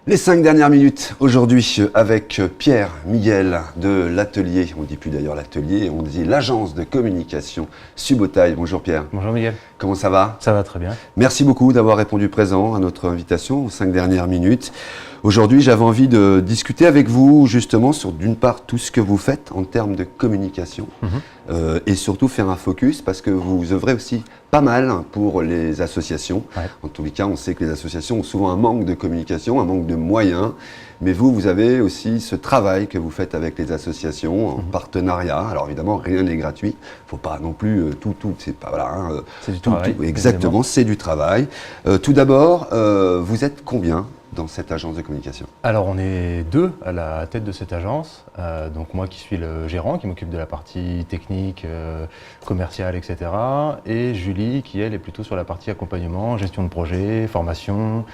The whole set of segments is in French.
Les 5 dernières minutes aujourd'hui avec Pierre Miguel de l'atelier, on ne dit plus d'ailleurs l'atelier, on dit l'agence de communication Subotaille. Bonjour Pierre. Bonjour Miguel. Comment ça va? Ça va très bien. Merci beaucoup d'avoir répondu présent à notre invitation aux 5 dernières minutes. Aujourd'hui, j'avais envie de discuter avec vous justement sur d'une part tout ce que vous faites en termes de communication et surtout faire un focus parce que vous œuvrez aussi pas mal pour les associations. Ouais. En tous les cas, on sait que les associations ont souvent un manque de communication, un manque de moyens. Mais vous avez aussi ce travail que vous faites avec les associations en partenariat. Alors évidemment, rien n'est gratuit. Il ne faut pas non plus tout. C'est pas voilà. C'est du travail. Exactement, c'est du travail. Tout d'abord, vous êtes combien dans cette agence de communication? Alors on est 2 à la tête de cette agence, donc moi qui suis le gérant, qui m'occupe de la partie technique, commerciale, etc. Et Julie qui elle est plutôt sur la partie accompagnement, gestion de projet, formation,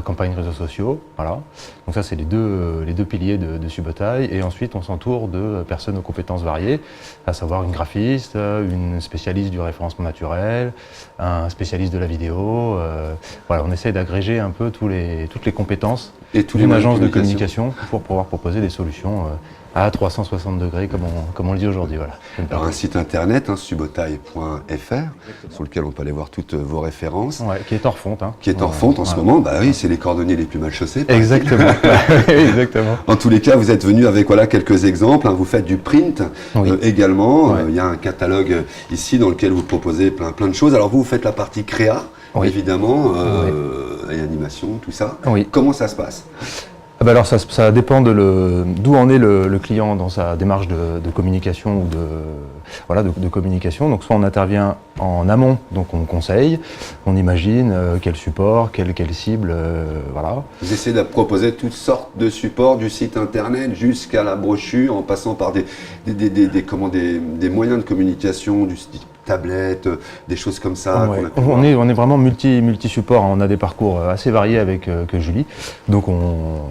campagne réseaux sociaux, voilà. Donc ça c'est les deux piliers de Subotaille et ensuite on s'entoure de personnes aux compétences variées, à savoir une graphiste, une spécialiste du référencement naturel, un spécialiste de la vidéo, voilà, on essaie d'agréger un peu toutes les compétences d'une agence de communication pour pouvoir proposer des solutions à 360 degrés comme on le dit aujourd'hui. Voilà. Alors un site internet, subotaille.fr, sur lequel on peut aller voir toutes vos références. Ouais, qui est en refonte. Qui est en refonte en ce moment, bah oui, c'est les cordonniers les plus mal chaussés. Exactement. Exactement. En tous les cas, vous êtes venu avec quelques exemples, vous faites du print également, il y a un catalogue ici dans lequel vous proposez plein de choses. Alors vous faites la partie créa, évidemment, et animation, tout ça. Oui. Comment ça se passe? Alors ça dépend d'où en est le client dans sa démarche de communication ou de communication. Donc soit on intervient en amont, donc on conseille, on imagine quel support, quelle cible, voilà. Vous essayez de proposer toutes sortes de supports, du site internet jusqu'à la brochure, en passant par des moyens de communication, du style tablette, des choses comme ça. Ouais. On est vraiment multi-support, on a des parcours assez variés avec Julie, donc on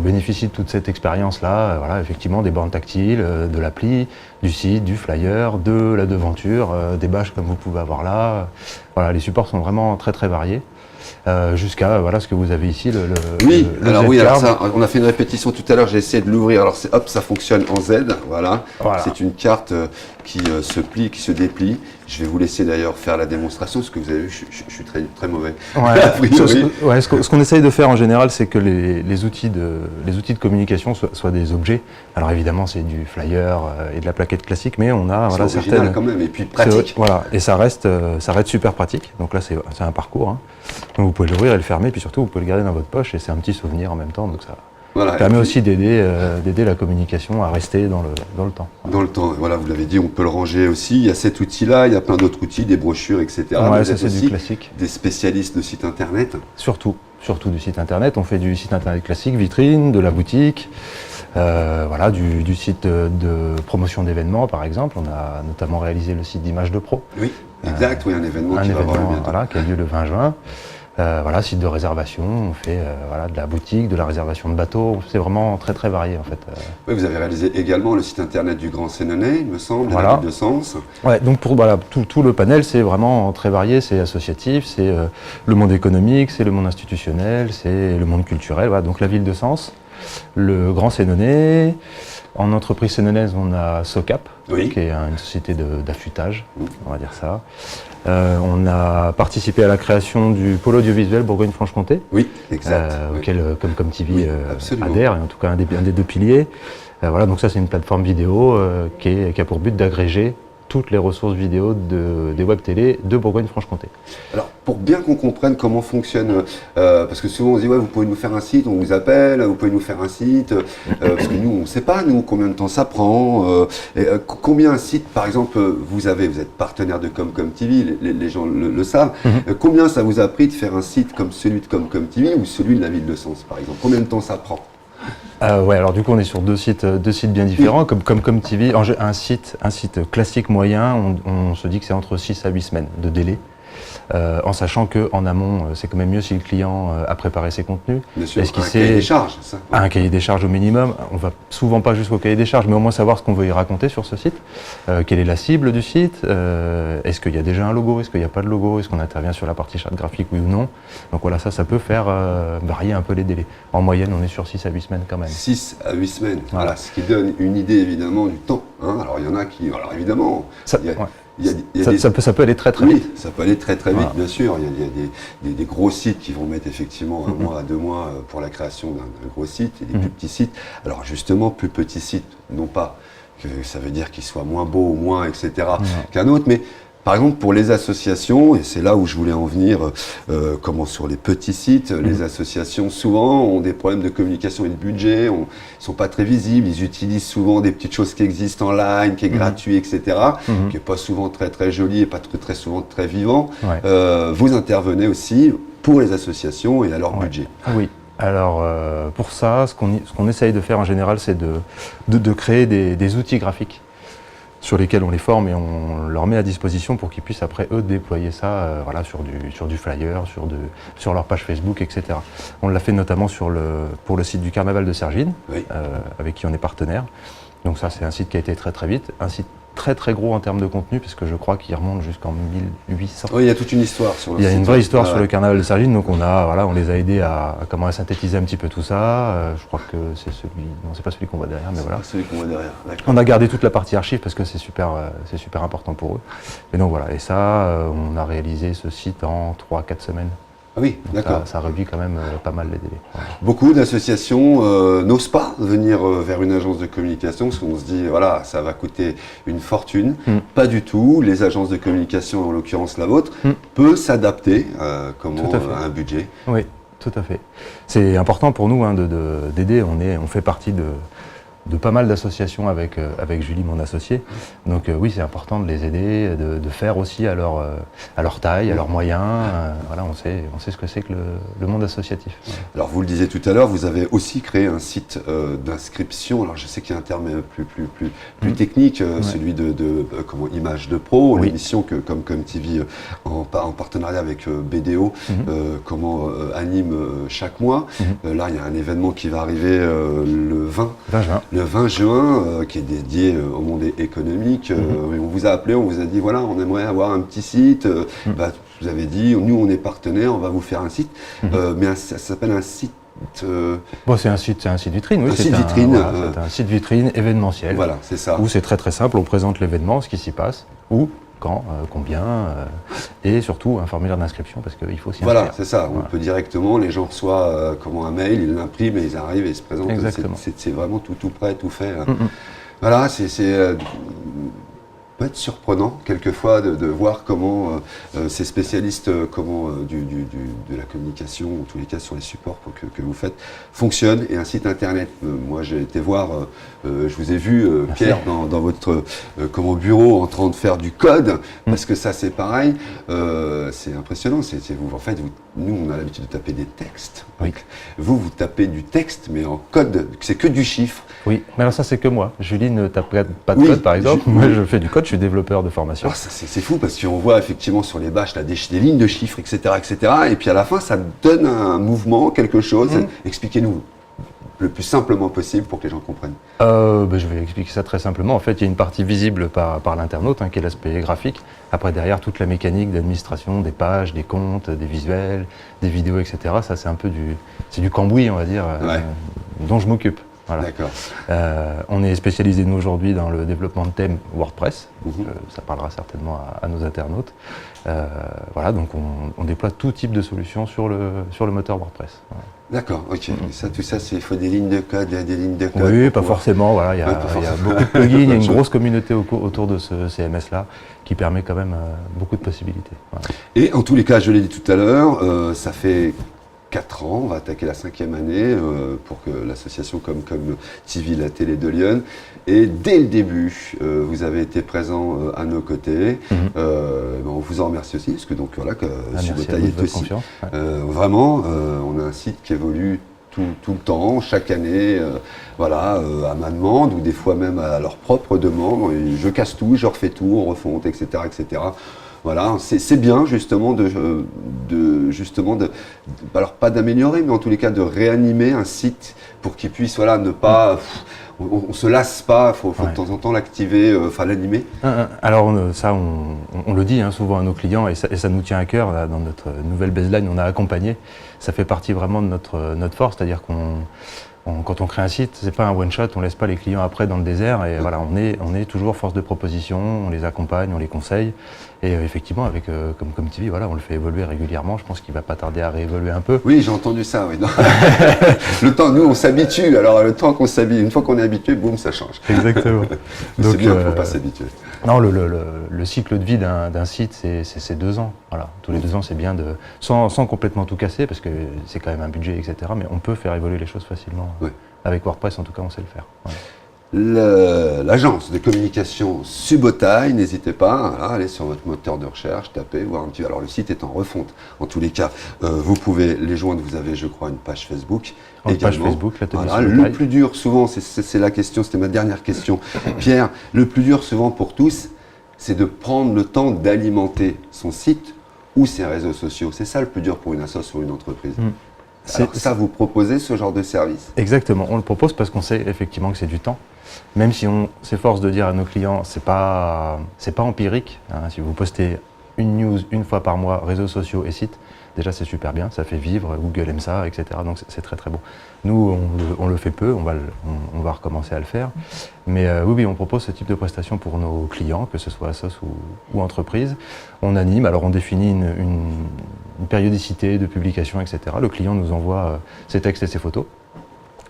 bénéficie de toute cette expérience-là, effectivement des bornes tactiles, de l'appli, du site, du flyer, de la devanture, des bâches comme vous pouvez avoir là. Voilà, les supports sont vraiment très très variés. Jusqu'à ce que vous avez ici, alors ça, on a fait une répétition tout à l'heure, j'ai essayé de l'ouvrir, alors ça fonctionne en Z, voilà. C'est une carte qui se plie, qui se déplie. Je vais vous laisser d'ailleurs faire la démonstration, parce que vous avez vu, je suis très, très mauvais. Ce qu'on essaye de faire en général, c'est que les outils de communication soient des objets. Alors évidemment, c'est du flyer et de la plaquette classique, mais on a certaines quand même, et puis pratique. Et ça reste super pratique. Donc là, c'est un parcours. Donc vous pouvez l'ouvrir et le fermer, puis surtout vous pouvez le garder dans votre poche et c'est un petit souvenir en même temps. Donc ça permet aussi d'aider la communication à rester dans le temps. Dans le temps, voilà, vous l'avez dit, on peut le ranger aussi. Il y a cet outil-là, il y a plein d'autres outils, des brochures, etc. Ouais, ça c'est du classique. Des spécialistes de sites internet. Surtout du site internet. On fait du site internet classique, vitrine, de la boutique, du site de promotion d'événements par exemple. On a notamment réalisé le site d'Image de Pro. Oui, exact, un événement qui va avoir lieu bientôt. Qui a lieu le 20 juin. Site de réservation, on fait de la boutique, de la réservation de bateaux, c'est vraiment très très varié en fait. Oui, vous avez réalisé également le site internet du Grand Sénonais, il me semble, la ville de Sens. Ouais, donc pour tout le panel, c'est vraiment très varié, c'est associatif, c'est le monde économique, c'est le monde institutionnel, c'est le monde culturel, donc la ville de Sens, le Grand Sénonais. En entreprise sénonaise, on a SOCAP, qui est une société d'affûtage, on va dire ça. On a participé à la création du pôle audiovisuel Bourgogne-Franche-Comté, auquel Comme TV adhère, et en tout cas un des 2 piliers. Donc ça c'est une plateforme vidéo qui a pour but d'agréger toutes les ressources vidéo des web télé de Bourgogne-Franche-Comté. Alors, pour bien qu'on comprenne comment fonctionne, parce que souvent on se dit, vous pouvez nous faire un site, on vous appelle, vous pouvez nous faire un site, parce que nous, on ne sait pas, combien de temps ça prend, combien un site, par exemple, vous êtes partenaire de Comme TV, les gens le savent, combien ça vous a pris de faire un site comme celui de Comme TV ou celui de la ville de Sens, par exemple? Combien de temps ça prend? Alors du coup on est sur deux sites bien différents, comme TV, un site classique moyen, on se dit que c'est entre 6 à 8 semaines de délai. en sachant qu'en amont, c'est quand même mieux si le client a préparé ses contenus. Bien sûr, Est-ce qu'il cahier des charges, ça. Un cahier des charges au minimum. On va souvent pas jusqu'au cahier des charges, mais au moins savoir ce qu'on veut y raconter sur ce site. Quelle est la cible du site, est-ce qu'il y a déjà un logo, est-ce qu'il n'y a pas de logo, est-ce qu'on intervient sur la partie charte graphique, oui ou non. Donc voilà, ça peut faire varier un peu les délais. En moyenne, on est sur 6 à 8 semaines quand même. 6 à 8 semaines, voilà, ce qui donne une idée évidemment du temps. Hein. Alors il y en a qui, alors évidemment, ça peut aller très vite. Oui, ça peut aller très vite, bien sûr. Il y a des gros sites qui vont mettre effectivement 1 mois à 2 mois pour la création d'un gros site, et des plus petits sites. Alors justement, plus petits sites, non pas que ça veut dire qu'ils soient moins beaux ou moins, etc. qu'un autre, mais par exemple, pour les associations, et c'est là où je voulais en venir, comment sur les petits sites, les associations souvent ont des problèmes de communication et de budget, ils sont pas très visibles, ils utilisent souvent des petites choses qui existent en ligne, qui est gratuit, etc., qui est pas souvent très joli et pas très souvent très vivant. Vous intervenez aussi pour les associations et à leur budget. Oui. Alors pour ça, ce qu'on essaye de faire en général, c'est de créer des outils graphiques sur lesquels on les forme et on leur met à disposition pour qu'ils puissent après eux déployer ça sur du flyer, sur leur page Facebook, etc. On l'a fait notamment pour le site du Carnaval de Cergine, avec qui on est partenaire. Donc ça, c'est un site qui a été très vite, un site très gros en termes de contenu, parce que je crois qu'il remonte jusqu'en 1800. Oui, il y a toute une histoire sur le site. Il y a une vraie histoire sur le Carnaval de Cergine, donc on les a aidés à synthétiser un petit peu tout ça. Je crois que c'est c'est pas celui qu'on voit derrière, mais voilà. C'est celui qu'on voit derrière. On a gardé toute la partie archive parce que c'est super important pour eux. Et donc voilà, et ça, on a réalisé ce site en 3-4 semaines. Ah oui, d'accord. Ça réduit quand même pas mal les délais. Voilà. Beaucoup d'associations n'osent pas venir vers une agence de communication parce qu'on se dit, voilà, ça va coûter une fortune. Pas du tout. Les agences de communication, en l'occurrence la vôtre, peut s'adapter à un budget. Oui, tout à fait. C'est important pour nous d'aider. On fait partie de pas mal d'associations avec Julie, mon associé. Donc oui, c'est important de les aider, de faire aussi à leur taille, à leurs moyens. Voilà, on sait ce que c'est que le monde associatif. Alors vous le disiez tout à l'heure, vous avez aussi créé un site d'inscription. Alors je sais qu'il y a un terme plus technique, celui de Image de Pro, l'émission que comme TV en partenariat avec BDO anime chaque mois. Là, il y a un événement qui va arriver le 20 juin. Le 20 juin, qui est dédié au monde économique. On vous a appelé, on vous a dit, voilà, on aimerait avoir un petit site. Vous avez dit, nous, on est partenaire, on va vous faire un site. Mais ça s'appelle un site... c'est un site vitrine, oui. C'est un site vitrine événementiel. Voilà, c'est ça. Où c'est très simple, on présente l'événement, ce qui s'y passe, où, quand, combien, et surtout un formulaire d'inscription parce qu'il faut aussi inscrire. Voilà, c'est ça. On peut directement, les gens reçoivent un mail, ils l'impriment et ils arrivent et ils se présentent. Exactement. C'est vraiment tout prêt, tout fait. Voilà, c'est peut être surprenant quelquefois de voir comment ces spécialistes de la communication, en tous les cas sur les supports que vous faites, fonctionnent. Et un site internet, moi j'ai été voir, je vous ai vu Pierre dans votre bureau en train de faire du code, parce que ça c'est pareil, c'est impressionnant. Nous on a l'habitude de taper des textes. Oui. Vous tapez du texte mais en code, c'est que du chiffre. Oui, mais alors ça c'est que moi. Julie ne tape pas de code par exemple. Moi je fais du code, je suis développeur de formation. C'est fou parce qu'on voit effectivement sur les bâches là, des lignes de chiffres, etc., etc. Et puis à la fin ça donne un mouvement, quelque chose. Expliquez-nous le plus simplement possible pour que les gens comprennent. Je vais expliquer ça très simplement. En fait, il y a une partie visible par l'internaute, qui est l'aspect graphique. Après, derrière, toute la mécanique d'administration, des pages, des comptes, des visuels, des vidéos, etc. Ça, c'est un peu du cambouis, on va dire, dont je m'occupe. Voilà. D'accord. On est spécialisé, nous, aujourd'hui, dans le développement de thèmes WordPress. Ça parlera certainement à nos internautes. Voilà, donc on déploie tout type de solutions sur le moteur WordPress. Voilà. D'accord, ok. Tout ça, il faut des lignes de code, il y a des lignes de code. Oui, pas forcément. Voilà, il y a beaucoup de plugins, il y a une grosse communauté autour de ce CMS-là qui permet quand même beaucoup de possibilités. Voilà. Et en tous les cas, je l'ai dit tout à l'heure, ça fait 4 ans, on va attaquer la 5e année pour que l'association comme TV, la télé de Lyon. Et dès le début, vous avez été présent à nos côtés. On vous en remercie aussi, parce que donc voilà, Subotaï aussi. Vraiment, on a un site qui évolue tout le temps, chaque année, à ma demande, ou des fois même à leur propre demande. Et je casse tout, je refais tout, on refonte, etc., etc. Voilà, c'est bien justement alors pas d'améliorer, mais en tous les cas de réanimer un site pour qu'il puisse, voilà, ne pas, on se lasse pas, faut de temps en temps l'activer, l'animer. Alors on le dit souvent à nos clients et ça nous tient à cœur. Là, dans notre nouvelle baseline, on a accompagné. Ça fait partie vraiment de notre force, c'est-à-dire quand on crée un site, c'est pas un one shot, on laisse pas les clients après dans le désert et voilà, on est toujours force de proposition, on les accompagne, on les conseille et effectivement avec comme TV, voilà, on le fait évoluer régulièrement. Je pense qu'il va pas tarder à réévoluer un peu. Oui, j'ai entendu ça. Oui. Le temps, nous, on s'habitue. Alors le temps qu'on s'habitue, une fois qu'on est habitué, boum, ça change. Exactement. Donc, c'est bien, il ne faut pas s'habituer. Non, le cycle de vie d'un site, c'est 2 ans. Voilà. Tous les 2 ans, c'est bien sans complètement tout casser, parce que c'est quand même un budget, etc. Mais on peut faire évoluer les choses facilement. Oui. Avec WordPress, en tout cas, on sait le faire. Voilà. L'agence de communication Subotaille, n'hésitez pas à aller sur votre moteur de recherche, taper, voir un petit peu. Alors le site est en refonte, en tous les cas. Vous pouvez les joindre, vous avez, je crois, une page Facebook. Une page Facebook, l'atelier voilà. Le plus dur, souvent, c'est la question, c'était ma dernière question. Pierre, le plus dur, souvent pour tous, c'est de prendre le temps d'alimenter son site ou ses réseaux sociaux. C'est ça le plus dur pour une association ou une entreprise. Alors ça, vous proposez ce genre de service? Exactement, on le propose parce qu'on sait effectivement que c'est du temps. Même si on s'efforce de dire à nos clients, c'est pas empirique. Si vous postez une news une fois par mois, réseaux sociaux et sites, déjà c'est super bien, ça fait vivre, Google aime ça, etc. Donc c'est très très bon. Nous, on le fait peu, on va recommencer à le faire. Mais oui, on propose ce type de prestation pour nos clients, que ce soit assos ou entreprise. On anime, alors on définit une périodicité de publication, etc. Le client nous envoie ses textes et ses photos.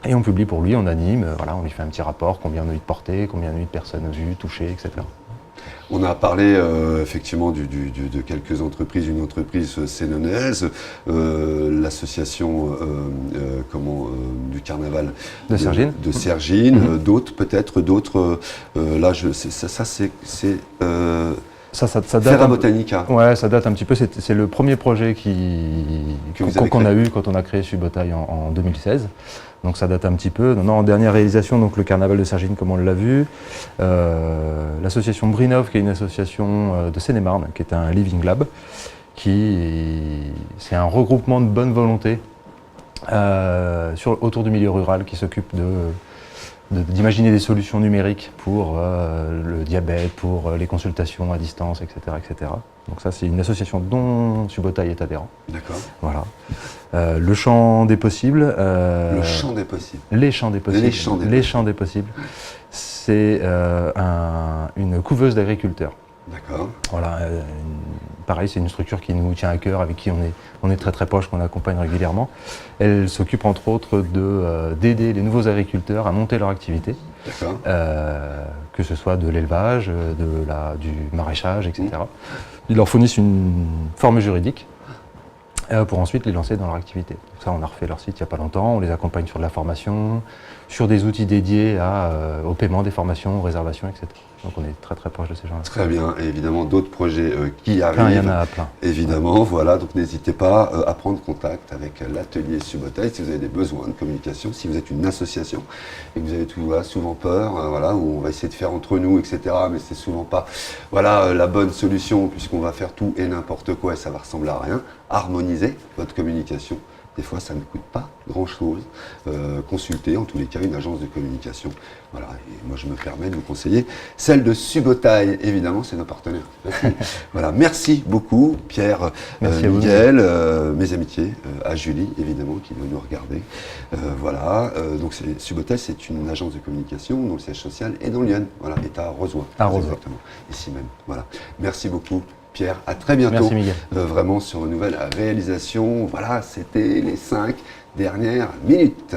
Et on publie pour lui, on anime, voilà, on lui fait un petit rapport, combien on a eu de portées, combien on a eu de personnes vues, touchées, etc. On a parlé effectivement de quelques entreprises, une entreprise sénonaise, l'association du carnaval de Cergine, d'autres peut-être, là ça date Terra Botanica. Ouais, ça date un petit peu, c'est le premier projet qu'on a eu quand on a créé Subotaille en 2016. Donc ça date un petit peu. Non, en dernière réalisation, donc le carnaval de Cergine, comme on l'a vu. L'association Brinov, qui est une association de Seine-et-Marne, qui est un living lab, c'est un regroupement de bonne volonté autour du milieu rural, qui s'occupe d'imaginer des solutions numériques pour le diabète, pour les consultations à distance, etc., etc. Donc ça, c'est une association dont Subotaille est adhérent. D'accord. Voilà. Le champ des possibles. Le champ des possibles. Les champs des possibles. Les champs des possibles. C'est une couveuse d'agriculteurs. D'accord. Voilà. Pareil, c'est une structure qui nous tient à cœur, avec qui on est très très proche, qu'on accompagne régulièrement. Elle s'occupe entre autres d'aider les nouveaux agriculteurs à monter leur activité. D'accord. Que ce soit de l'élevage, du maraîchage, etc. Ils leur fournissent une forme juridique pour ensuite les lancer dans leur activité. Donc ça, on a refait leur site il n'y a pas longtemps, on les accompagne sur de la formation, sur des outils dédiés au paiement des formations, aux réservations, etc. Donc on est très très proche de ces gens-là. Très bien, et évidemment d'autres projets qui arrivent. Il y en a plein. Évidemment, voilà, donc n'hésitez pas à prendre contact avec l'atelier Subotaille si vous avez des besoins de communication, si vous êtes une association et que vous avez souvent peur, où on va essayer de faire entre nous, etc. Mais c'est souvent pas la bonne solution puisqu'on va faire tout et n'importe quoi et ça va ressembler à rien. Harmonisez votre communication. Des fois, ça ne coûte pas grand-chose. Consultez, en tous les cas, une agence de communication. Voilà, et moi, je me permets de vous conseiller celle de Subotaille, évidemment, c'est nos partenaires. Voilà, merci beaucoup, Pierre, Miguel, mes amitiés, à Julie, évidemment, qui veut nous regarder. Donc Subotaille, c'est une agence de communication dont le siège social est dans Lyon, est à Rozoy. Exactement, ici même. Voilà, merci beaucoup. Pierre, à très bientôt. Merci Miguel. Vraiment sur une nouvelle réalisation. Voilà, c'était les 5 dernières minutes.